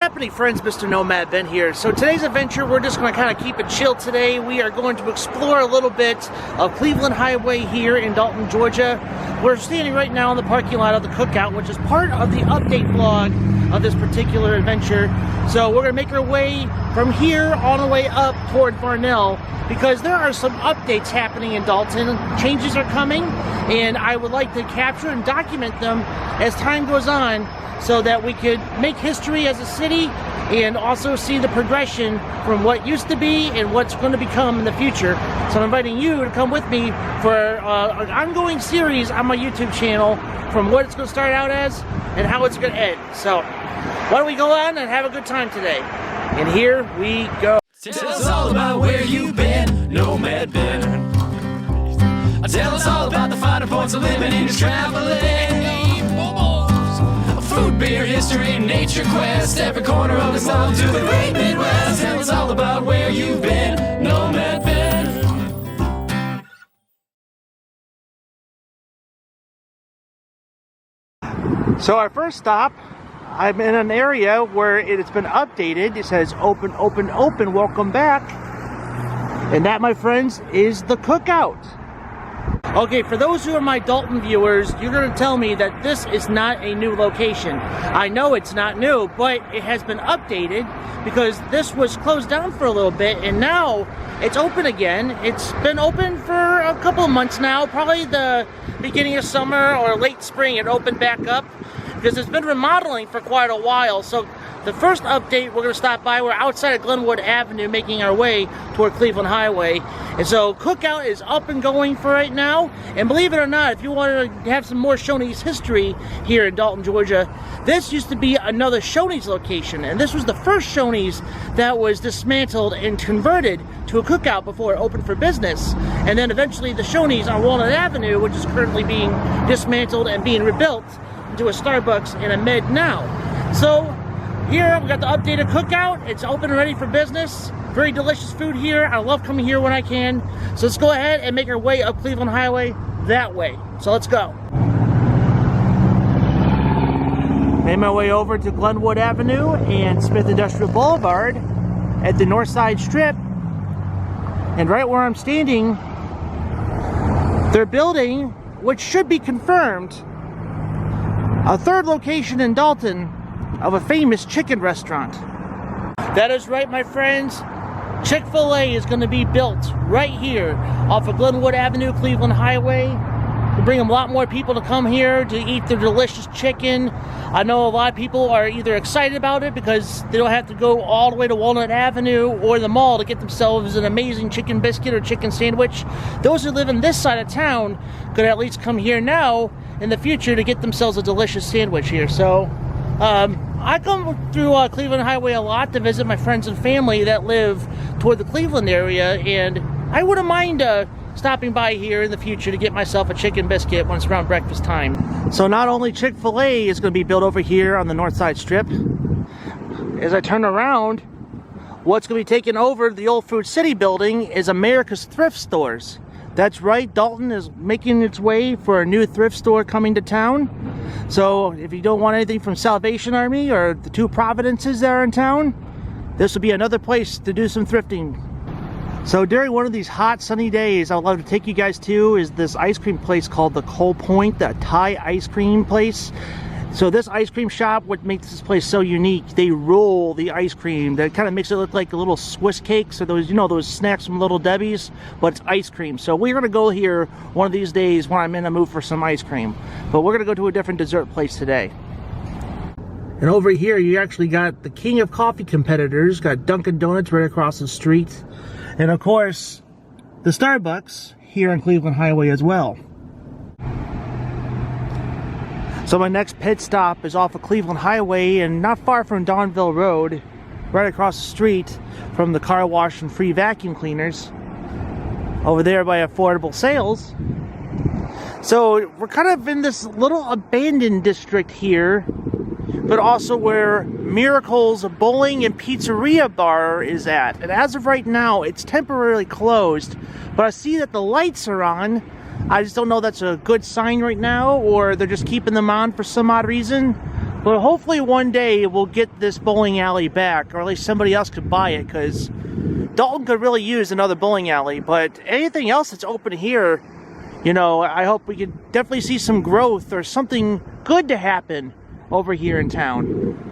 Happening friends, Mr. Nomad Ben here. So today's adventure, we're just going to kind of keep it chill today. We are going to explore a little bit of Cleveland Highway here in Dalton, Georgia. We're standing right now in the parking lot of the Cookout, which is part of the update vlog of this particular adventure. So we're going to make our way from here all the way up toward Varnell, because there are some updates happening in Dalton. Changes are coming, and I would like to capture and document them as time goes on, so that we could make history as a city and also see the progression from what used to be and what's going to become in the future. So I'm inviting you to come with me for an ongoing series on my YouTube channel, from what it's going to start out as and how it's going to end. So why don't we go on and have a good time today? And here we go. Tell us all about where you've been, Nomad Ben. Tell us all about the finer points of living and just traveling. Food, beer, history, nature quest, every corner of us all to the great Midwest. Tell us all about where you've been, Nomad Ben. So our first stop, I'm in an area where it's been updated. It says open, open, open, welcome back. And that, my friends, is the Cookout. Okay, for those who are my Dalton viewers, you're going to tell me that this is not a new location. I know it's not new, but it has been updated because this was closed down for a little bit, and now it's open again. It's been open for a couple of months now, probably the beginning of summer or late spring it opened back up, because it's been remodeling for quite a while. So the first update, we're going to stop by, we're outside of Glenwood Avenue making our way toward Cleveland Highway. And so Cookout is up and going for right now. And believe it or not, if you want to have some more Shoney's history here in Dalton, Georgia, this used to be another Shoney's location. And this was the first Shoney's that was dismantled and converted to a Cookout before it opened for business. And then eventually the Shoney's on Walnut Avenue, which is currently being dismantled and being rebuilt into a Starbucks and a Med now. So here we got the updated Cookout. It's open and ready for business. Very delicious food here. I love coming here when I can. So let's go ahead and make our way up Cleveland Highway that way. So let's go. Made my way over to Glenwood Avenue and Smith Industrial Boulevard at the North Side Strip. And right where I'm standing, they're building, which should be confirmed, a third location in Dalton of a famous chicken restaurant. That is right, my friends. Chick-Fil-A is going to be built right here off of Glenwood Avenue, Cleveland Highway. To bring a lot more people to come here to eat their delicious chicken. I know a lot of people are either excited about it because they don't have to go all the way to Walnut Avenue or the mall to get themselves an amazing chicken biscuit or chicken sandwich. Those who live in this side of town could at least come here now in the future to get themselves a delicious sandwich here. So I come through Cleveland Highway a lot to visit my friends and family that live toward the Cleveland area, and I wouldn't mind stopping by here in the future to get myself a chicken biscuit when it's around breakfast time. So not only Chick-fil-A is going to be built over here on the North Side Strip, as I turn around, what's going to be taking over the old Food City building is America's Thrift Stores. That's right, Dalton is making its way for a new thrift store coming to town. So if you don't want anything from Salvation Army or the two Providences that are in town, this will be another place to do some thrifting. So during one of these hot sunny days, I would love to take you guys to is this ice cream place called the Coal Point, the Thai ice cream place. So this ice cream shop, what makes this place so unique, they roll the ice cream. That kind of makes it look like a little Swiss cakes or those, you know, those snacks from Little Debbie's, but it's ice cream. So we're gonna go here one of these days when I'm in a mood for some ice cream. But we're gonna go to a different dessert place today. And over here, you actually got the king of coffee competitors, got Dunkin' Donuts right across the street. And of course, the Starbucks here on Cleveland Highway as well. So my next pit stop is off of Cleveland Highway and not far from Donville Road, right across the street from the car wash and free vacuum cleaners, over there by Affordable Sales. So we're kind of in this little abandoned district here, but also where Miracle's Bowling and Pizzeria Bar is at. And as of right now, it's temporarily closed, but I see that the lights are on. I just don't know if that's a good sign right now or they're just keeping them on for some odd reason. But hopefully one day we'll get this bowling alley back, or at least somebody else could buy it, because Dalton could really use another bowling alley. But anything else that's open here, you know, I hope we can definitely see some growth or something good to happen over here in town.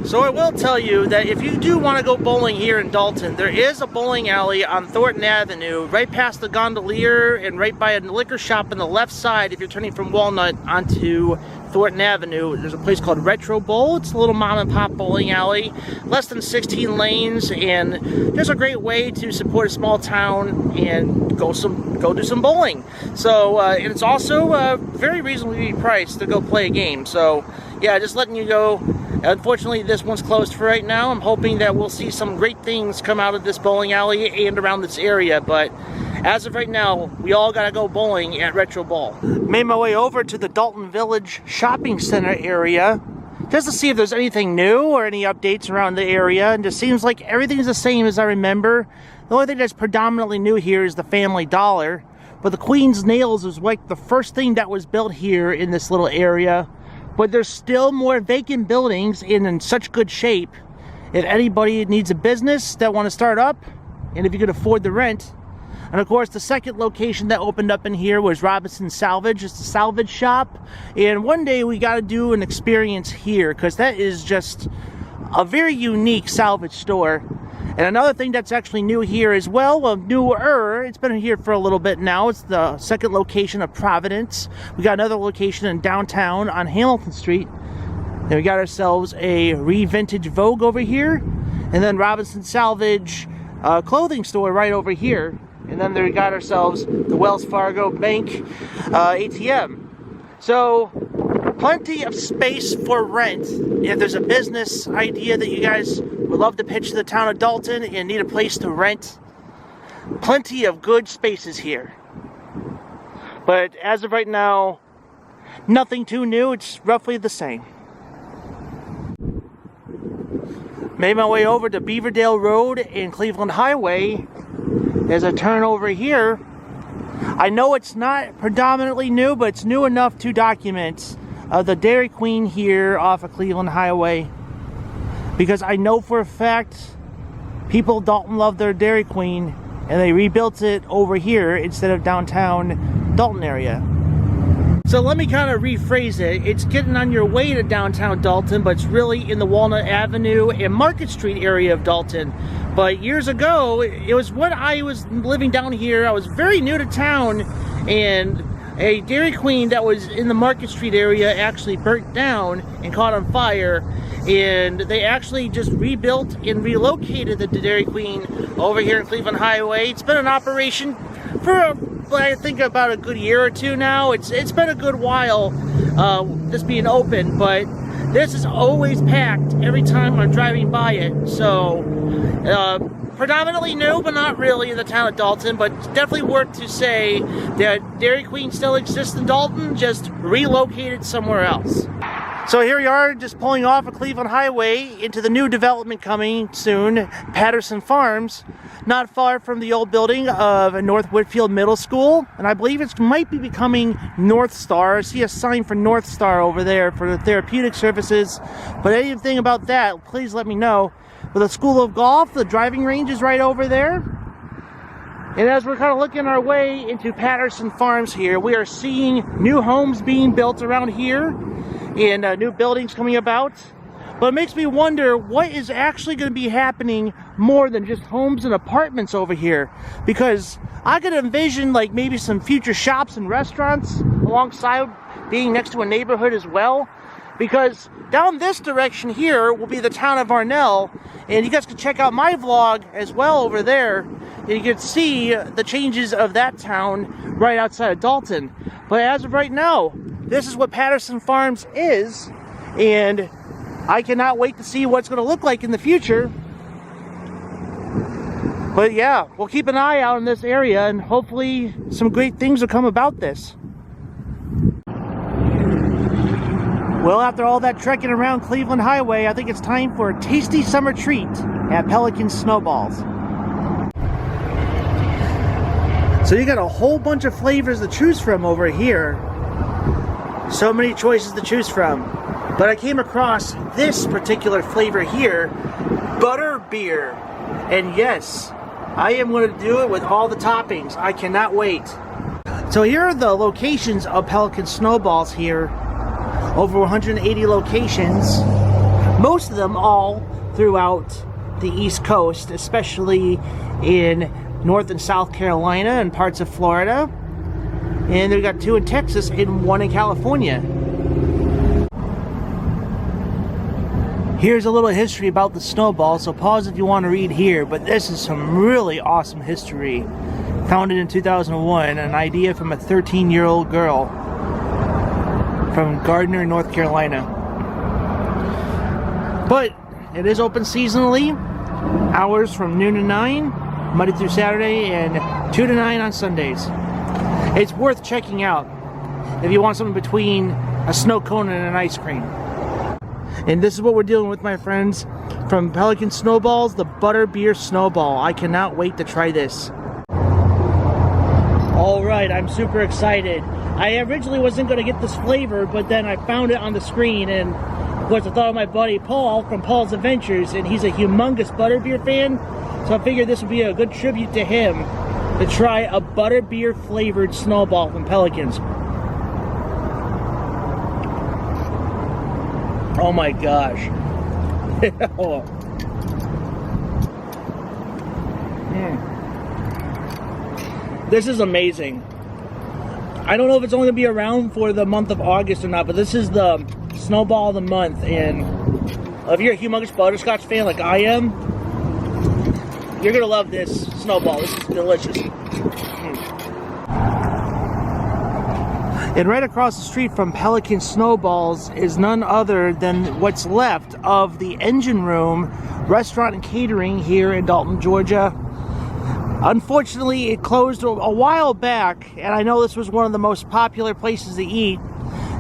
So I will tell you that if you do want to go bowling here in Dalton, there is a bowling alley on Thornton Avenue, right past the Gondolier and right by a liquor shop on the left side if you're turning from Walnut onto Thornton Avenue. There's a place called Retro Bowl. It's a little mom and pop bowling alley, less than 16 lanes, and just a great way to support a small town and go do some bowling. So and it's also very reasonably priced to go play a game. So yeah, just letting you go. Unfortunately, this one's closed for right now. I'm hoping that we'll see some great things come out of this bowling alley and around this area, but as of right now, we all gotta go bowling at Retro Bowl. Made my way over to the Dalton Village shopping center area just to see if there's anything new or any updates around the area, and it seems like everything's the same as I remember. The only thing that's predominantly new here is the Family Dollar, but the Queen's Nails was like the first thing that was built here in this little area. But there's still more vacant buildings in such good shape. If anybody needs a business that want to start up, and if you could afford the rent. And of course, the second location that opened up in here was Robinson Salvage. It's a salvage shop. And one day we got to do an experience here, because that is just a very unique salvage store. And another thing that's actually new here as well, newer, it's been here for a little bit now, it's the second location of Providence. We got another location in downtown on Hamilton Street. And we got ourselves a re-vintage Vogue over here. And then Robinson Salvage clothing store right over here. And then we got ourselves the Wells Fargo Bank ATM. So plenty of space for rent. If there's a business idea that you guys would love to pitch to the town of Dalton and need a place to rent, plenty of good spaces here. But as of right now, nothing too new. It's roughly the same. Made my way over to Beaverdale Road and Cleveland Highway. There's a turn over here. I know it's not predominantly new, but it's new enough to document the Dairy Queen here off of Cleveland Highway, because I know for a fact people in Dalton love their Dairy Queen, and they rebuilt it over here instead of downtown Dalton area. So let me kind of rephrase it. It's getting on your way to downtown Dalton, but it's really in the Walnut Avenue and Market Street area of Dalton. But years ago, it was when I was living down here, I was very new to town, and a Dairy Queen that was in the Market Street area actually burnt down and caught on fire, and they actually just rebuilt and relocated the Dairy Queen over here in Cleveland Highway. It's been in operation for I think about a good year or two now. It's been a good while this being open, but this is always packed every time I'm driving by it. So predominantly new, but not really in the town of Dalton, but definitely worth to say that Dairy Queen still exists in Dalton, just relocated somewhere else. So here we are, just pulling off of Cleveland Highway into the new development coming soon, Patterson Farms, not far from the old building of North Whitfield Middle School, and I believe it might be becoming North Star. I see a sign for North Star over there for the therapeutic services, but anything about that, please let me know. With a school of golf, the driving range is right over there. And as we're kind of looking our way into Patterson Farms here, we are seeing new homes being built around here and new buildings coming about. But it makes me wonder what is actually going to be happening more than just homes and apartments over here. Because I could envision like maybe some future shops and restaurants alongside being next to a neighborhood as well. Because down this direction here will be the town of Arnell, and you guys can check out my vlog as well over there, and you can see the changes of that town right outside of Dalton. But as of right now, this is what Patterson Farms is, and I cannot wait to see what it's going to look like in the future. But yeah, we'll keep an eye out in this area, and hopefully some great things will come about this. Well, after all that trekking around Cleveland Highway, I think it's time for a tasty summer treat at Pelican Snowballs. So you got a whole bunch of flavors to choose from over here. So many choices to choose from. But I came across this particular flavor here, butter beer. And yes, I am going to do it with all the toppings. I cannot wait. So here are the locations of Pelican Snowballs here. Over 180 locations. Most of them all throughout the East Coast, especially in North and South Carolina and parts of Florida. And they've got 2 in Texas and 1 in California. Here's a little history about the Snowball, so pause if you want to read here, but this is some really awesome history. Founded in 2001, an idea from a 13-year-old girl from Gardner, North Carolina. But it is open seasonally, hours from noon to 9, Monday through Saturday, and 2 to 9 on Sundays. It's worth checking out if you want something between a snow cone and an ice cream. And this is what we're dealing with, my friends. From Pelican Snowballs, the butter beer snowball. I cannot wait to try this. Alright, I'm super excited. I originally wasn't going to get this flavor, but then I found it on the screen, and of course I thought of my buddy Paul from Paul's Adventures, and he's a humongous butterbeer fan, so I figured this would be a good tribute to him to try a butterbeer flavored snowball from Pelicans. Oh my gosh. This is amazing. I don't know if it's only going to be around for the month of August or not, but this is the Snowball of the month. And if you're a humongous butterscotch fan like I am, you're going to love this Snowball. This is delicious. And right across the street from Pelican Snowballs is none other than what's left of the Engine Room Restaurant and Catering here in Dalton, Georgia. Unfortunately, it closed a while back, and I know this was one of the most popular places to eat.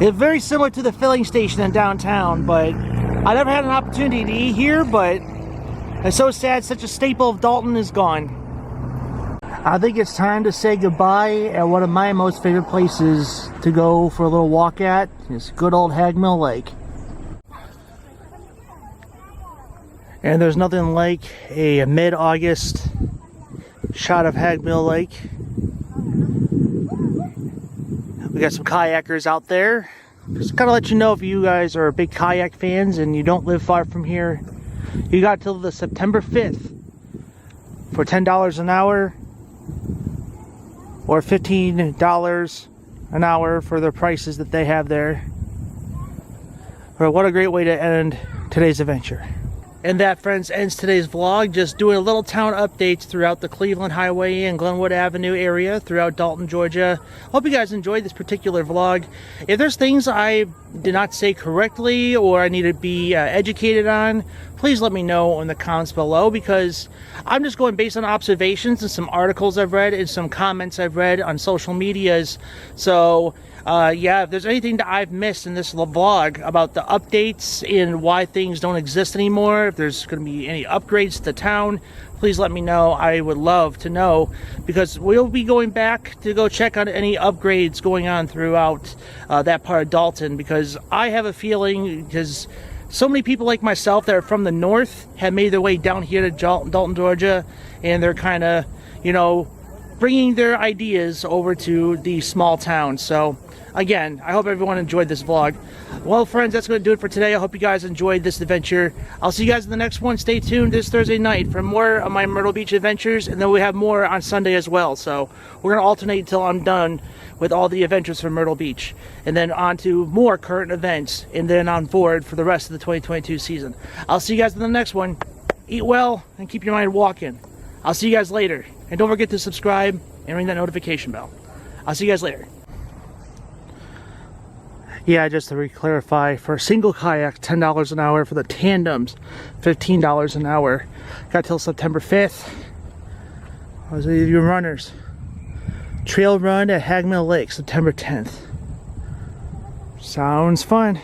It's very similar to the filling station in downtown, but I never had an opportunity to eat here, but it's so sad such a staple of Dalton is gone. I think it's time to say goodbye at one of my most favorite places to go for a little walk at. It's good old Hag Mill Lake. And there's nothing like a mid-August shot of Hag Mill Lake. We got some kayakers out there. Just gotta let you know, if you guys are big kayak fans and you don't live far from here, you got till the September 5th for $10 an hour. Or $15 an hour for the prices that they have there. But what a great way to end today's adventure. And that, friends, ends today's vlog. Just doing a little town updates throughout the Cleveland Highway and Glenwood Avenue area throughout Dalton, Georgia. Hope you guys enjoyed this particular vlog. If there's things I did not say correctly or I need to be educated on, please let me know in the comments below, because I'm just going based on observations and some articles I've read and some comments I've read on social medias. So yeah, if there's anything that I've missed in this vlog about the updates and why things don't exist anymore, if there's going to be any upgrades to town, please let me know. I would love to know, because we'll be going back to go check on any upgrades going on throughout that part of Dalton, because I have a feeling, because so many people like myself that are from the north have made their way down here to Dalton, Georgia, and they're kind of, you know, bringing their ideas over to the small town. So again, I hope everyone enjoyed this vlog. Well, friends, that's going to do it for today. I hope you guys enjoyed this adventure. I'll see you guys in the next one. Stay tuned this Thursday night for more of my Myrtle Beach adventures, and then we have more on Sunday as well. So we're going to alternate until I'm done with all the adventures from Myrtle Beach, and then on to more current events, and then on board for the rest of the 2022 season. I'll see you guys in the next one. Eat well and keep your mind walking. I'll see you guys later. And don't forget to subscribe and ring that notification bell. I'll see you guys later. Yeah, just to re-clarify, for a single kayak, $10 an hour. For the tandems, $15 an hour. Got till September 5th. Those are your runners. Trail run at Hag Mill Lake, September 10th. Sounds fun.